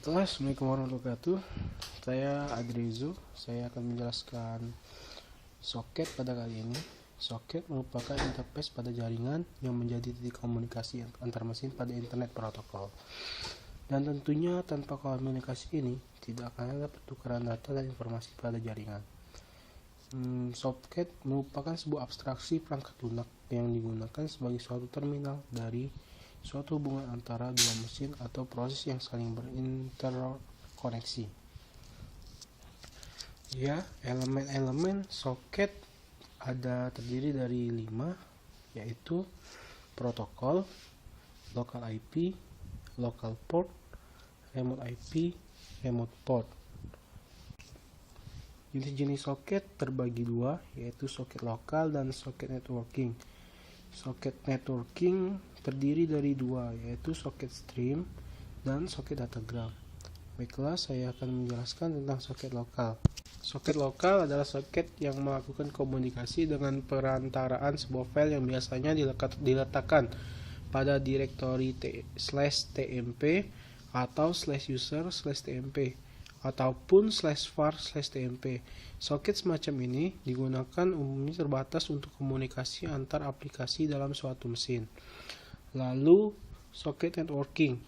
Baiklah, Assalamualaikum warahmatullahi wabarakatuh. Saya Agrizo. Saya akan menjelaskan soket pada kali ini. Soket merupakan interface pada jaringan yang menjadi titik komunikasi antar mesin pada internet protokol. Dan tentunya tanpa komunikasi ini tidak akan ada pertukaran data dan informasi pada jaringan. Soket merupakan sebuah abstraksi perangkat lunak yang digunakan sebagai suatu terminal dari suatu hubungan antara dua mesin atau proses yang saling berinterkoneksi. Ya, elemen-elemen soket terdiri dari 5, yaitu protokol, local IP, local port, remote IP, remote port. Jenis soket terbagi dua, yaitu soket lokal dan soket networking. Soket networking terdiri dari dua, yaitu soket stream dan soket datagram. Baiklah, saya akan menjelaskan tentang soket lokal. Soket lokal adalah soket yang melakukan komunikasi dengan perantaraan sebuah file yang biasanya diletakkan pada direktori /tmp atau /user/tmp ataupun /var/tmp. Soket semacam ini digunakan umumnya terbatas untuk komunikasi antar aplikasi dalam suatu mesin. Lalu, soket networking.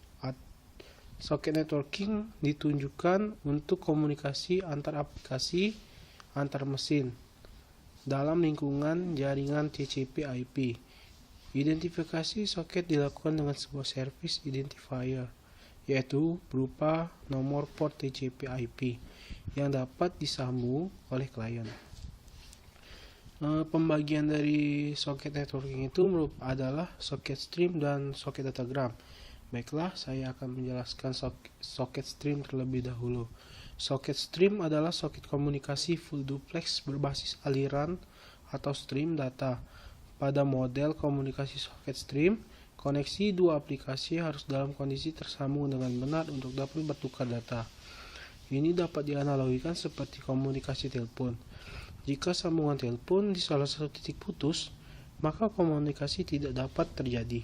Soket networking ditunjukkan untuk komunikasi antar aplikasi antar mesin dalam lingkungan jaringan TCP/IP. Identifikasi soket dilakukan dengan sebuah service identifier, yaitu berupa nomor port TCP/IP yang dapat disambung oleh klien. Pembagian dari soket networking itu adalah soket stream dan soket datagram. Baiklah, saya akan menjelaskan soket stream terlebih dahulu. Soket stream adalah soket komunikasi full duplex berbasis aliran atau stream data. Pada model komunikasi soket stream, koneksi dua aplikasi harus dalam kondisi tersambung dengan benar untuk dapat bertukar data. Ini dapat dianalogikan seperti komunikasi telepon. Jika sambungan telepon di salah satu titik putus, maka komunikasi tidak dapat terjadi.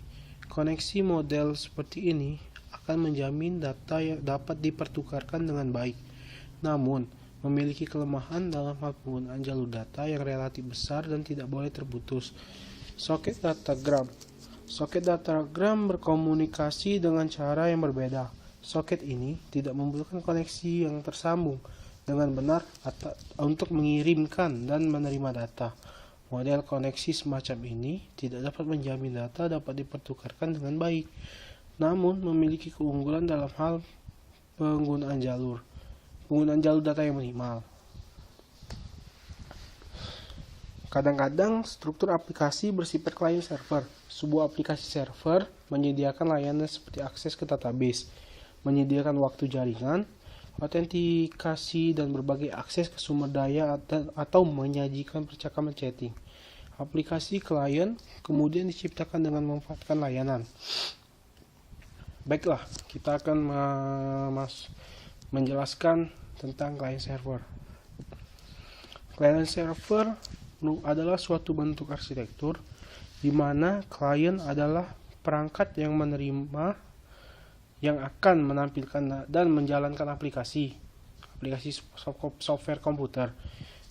Koneksi model seperti ini akan menjamin data yang dapat dipertukarkan dengan baik, namun memiliki kelemahan dalam hal penggunaan jalur data yang relatif besar dan tidak boleh terputus. Soket datagram. Soket datagram berkomunikasi dengan cara yang berbeda. Soket ini tidak membutuhkan koneksi yang tersambung dengan benar untuk mengirimkan dan menerima data. Model koneksi semacam ini tidak dapat menjamin data dapat dipertukarkan dengan baik, namun memiliki keunggulan dalam hal penggunaan jalur data yang minimal. Kadang-kadang struktur aplikasi bersifat client server. Sebuah aplikasi server menyediakan layanan seperti akses ke database, menyediakan waktu jaringan, autentikasi dan berbagai akses ke sumber daya atau menyajikan percakapan chatting. Aplikasi klien kemudian diciptakan dengan memanfaatkan layanan. Baiklah, kita akan menjelaskan tentang client server. Client server adalah suatu bentuk arsitektur di mana klien adalah perangkat yang akan menampilkan dan menjalankan aplikasi software komputer,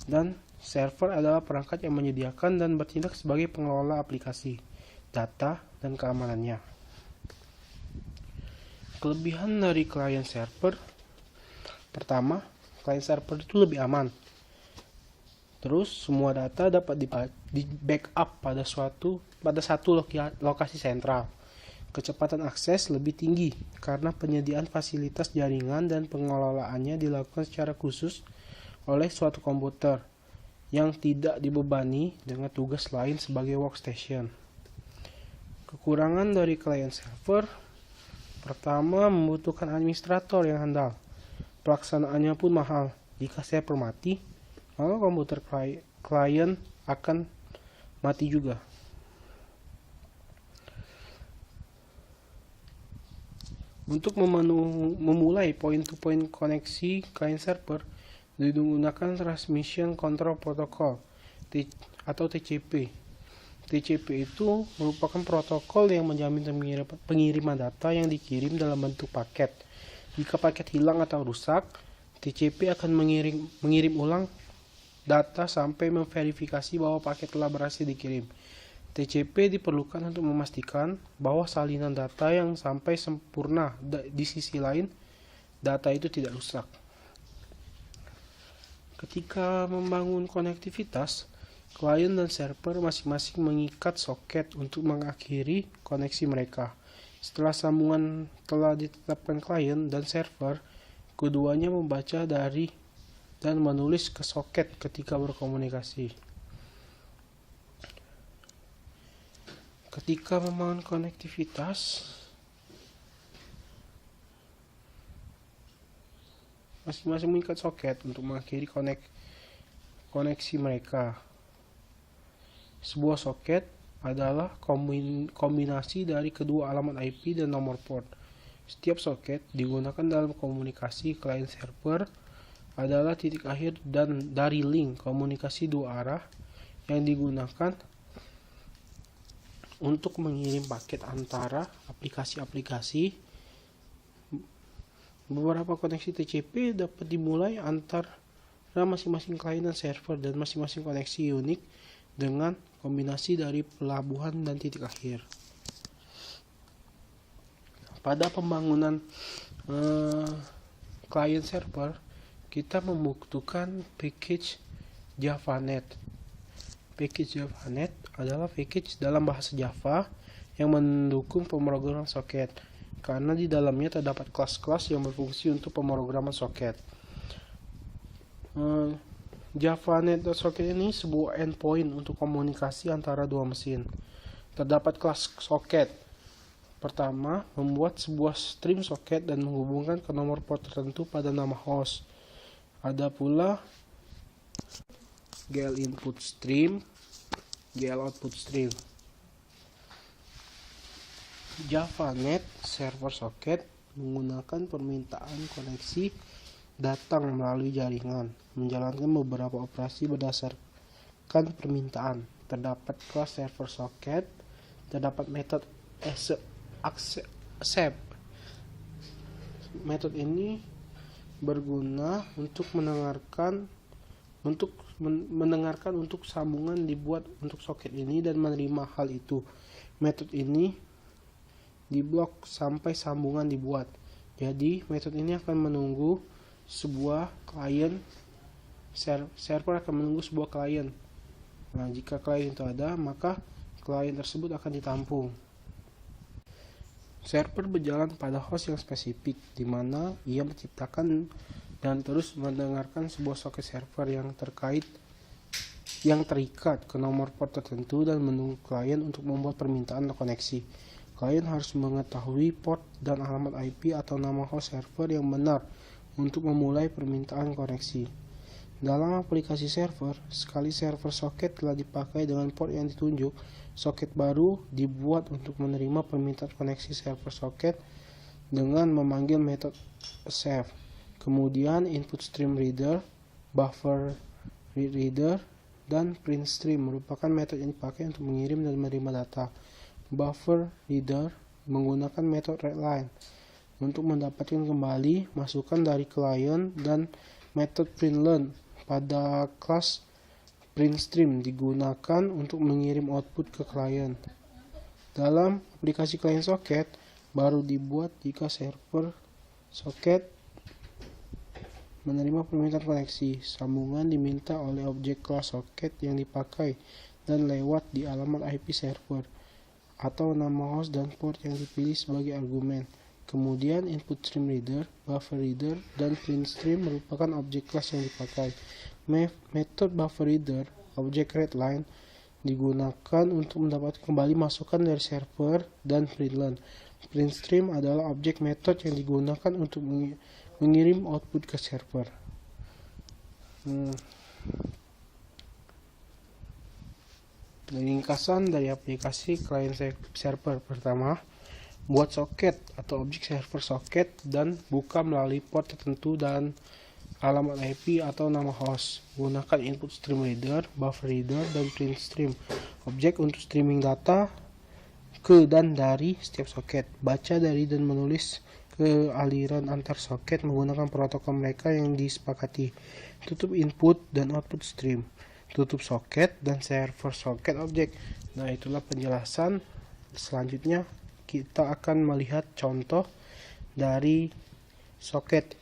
dan server adalah perangkat yang menyediakan dan bertindak sebagai pengelola aplikasi, data, dan keamanannya. Kelebihan dari client server: pertama, client server itu lebih aman. Terus, semua data dapat di backup pada satu lokasi sentral. Kecepatan akses lebih tinggi karena penyediaan fasilitas jaringan dan pengelolaannya dilakukan secara khusus oleh suatu komputer yang tidak dibebani dengan tugas lain sebagai workstation. Kekurangan dari client server: pertama, membutuhkan administrator yang handal. Pelaksanaannya pun mahal. Jika server mati, maka komputer klien akan mati juga. Untuk memulai point-to-point koneksi client server digunakan Transmission Control Protocol atau TCP. TCP itu merupakan protokol yang menjamin pengiriman data yang dikirim dalam bentuk paket Jika paket hilang atau rusak, TCP akan mengirim ulang data sampai memverifikasi bahwa paket telah berhasil dikirim. TCP diperlukan untuk memastikan bahwa salinan data yang sampai sempurna. Di sisi lain, data itu tidak rusak. Ketika membangun konektivitas, klien dan server masing-masing mengikat soket untuk mengakhiri koneksi mereka. Setelah sambungan telah ditetapkan klien dan server, keduanya membaca dari dan menulis ke soket ketika berkomunikasi. Ketika membangun konektivitas, masing-masing mengikat soket untuk mengakhiri koneksi mereka. Sebuah soket adalah kombinasi dari kedua alamat IP dan nomor port. Setiap soket digunakan dalam komunikasi klien server adalah titik akhir dan dari link komunikasi dua arah yang digunakan untuk mengirim paket antara aplikasi-aplikasi. Beberapa koneksi TCP dapat dimulai antara masing-masing klien dan server, dan masing-masing koneksi unik dengan kombinasi dari pelabuhan dan titik akhir. Pada pembangunan klien server, kita membutuhkan package JavaNet. Package JavaNet adalah package dalam bahasa Java yang mendukung pemrograman soket, karena di dalamnya terdapat kelas-kelas yang berfungsi untuk pemrograman soket. JavaNet.socket ini sebuah endpoint untuk komunikasi antara dua mesin. Terdapat kelas soket. Pertama, membuat sebuah stream soket dan menghubungkan ke nomor port tertentu pada nama host. Ada pula GL input stream, GL output stream. JavaNet server socket menggunakan permintaan koneksi datang melalui jaringan, menjalankan beberapa operasi berdasarkan permintaan. Terdapat kelas server socket, terdapat metode accept. Metode ini berguna untuk mendengarkan untuk sambungan dibuat untuk soket ini dan menerima hal itu. Metode ini diblok sampai sambungan dibuat. Jadi metode ini akan menunggu sebuah klien, server akan menunggu sebuah klien. Nah, jika klien itu ada, maka klien tersebut akan ditampung. Server berjalan pada host yang spesifik, di mana ia menciptakan dan terus mendengarkan sebuah soket server yang terikat ke nomor port tertentu dan menunggu klien untuk membuat permintaan koneksi. Klien harus mengetahui port dan alamat IP atau nama host server yang benar untuk memulai permintaan koneksi. Dalam aplikasi server, sekali server soket telah dipakai dengan port yang ditunjuk, soket baru dibuat untuk menerima permintaan koneksi server soket dengan memanggil metode save. Kemudian input stream reader, buffer reader, dan print stream merupakan metode yang dipakai untuk mengirim dan menerima data. Buffer reader menggunakan metode readline untuk mendapatkan kembali masukan dari klien, dan metode printLearn pada kelas printStream digunakan untuk mengirim output ke klien. Dalam aplikasi klien soket baru dibuat jika server soket menerima permintaan koneksi. Sambungan diminta oleh objek kelas soket yang dipakai dan lewat di alamat IP server atau nama host dan port yang dipilih sebagai argumen. Kemudian input stream reader, buffer reader, dan print stream merupakan objek kelas yang dipakai. Metode buffer reader, objek readline, digunakan untuk mendapatkan kembali masukan dari server dan printLearn. Print stream adalah objek metode yang digunakan untuk mengirim output ke server. Ringkasan dari aplikasi klien server. Pertama, buat soket atau objek server soket dan buka melalui port tertentu dan alamat IP atau nama host. Gunakan input stream reader, buffer reader, dan print stream, objek untuk streaming data ke dan dari setiap soket. Baca dari dan menulis ke aliran antar soket menggunakan protokol mereka yang disepakati. Tutup input dan output stream. Tutup soket dan server soket objek. Nah, itulah penjelasan. Selanjutnya kita akan melihat contoh dari soket.